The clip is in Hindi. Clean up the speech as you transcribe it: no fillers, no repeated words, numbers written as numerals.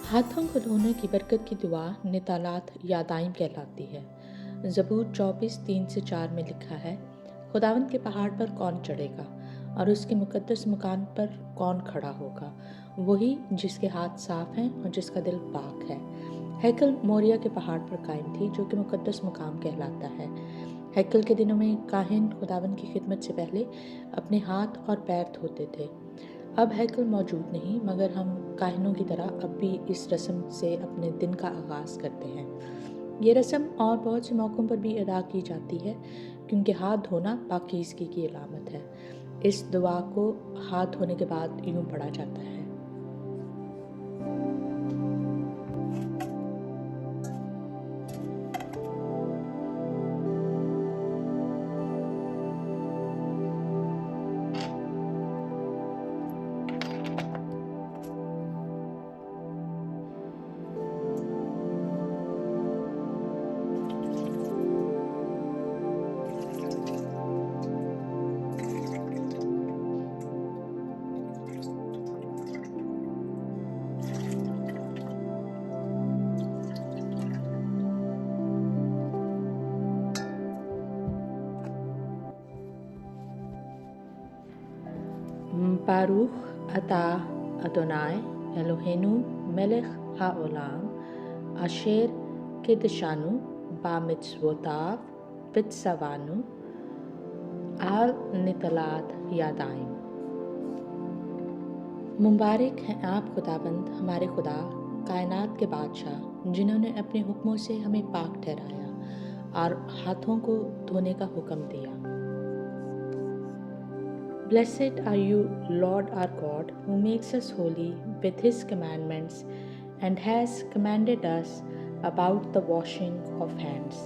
हाथों को धोने की बरकत की दुआ नितालात या दाइम कहलाती है। ज़बूर 24:3-4 में लिखा है, खुदावंद के पहाड़ पर कौन चढ़ेगा और उसके मुकद्दस मकान पर कौन खड़ा होगा? वही जिसके हाथ साफ हैं और जिसका दिल पाक है। हैकल मोरिया के पहाड़ पर कायम थी, जो कि मुकद्दस मकाम कहलाता है। हैकल के दिनों में काहिन खुदावंद की खिदमत से पहले अपने हाथ और पैर धोते थे। अब हैकल मौजूद नहीं, मगर हम काहिनों की तरह अब भी इस रस्म से अपने दिन का आगाज़ करते हैं। ये रस्म और बहुत से मौक़ों पर भी अदा की जाती है, क्योंकि हाथ धोना पाकीज़गी की अलामत है। इस दुआ को हाथ धोने के बाद यूँ पढ़ा जाता है। बारूख अता अदोनाय एलोहेनु मेलेख हाओलाम अशेर किदशानु बामित्सवोताव बित्सवानु आल नितलात यादाइम। मुबारक हैं आप खुदाबंद, हमारे खुदा, कायनात के बादशाह, जिन्होंने अपने हुक्मों से हमें पाक ठहराया और हाथों को धोने का हुक्म दिया। Blessed are you, Lord our God, who makes us holy with his commandments and has commanded us about the washing of hands.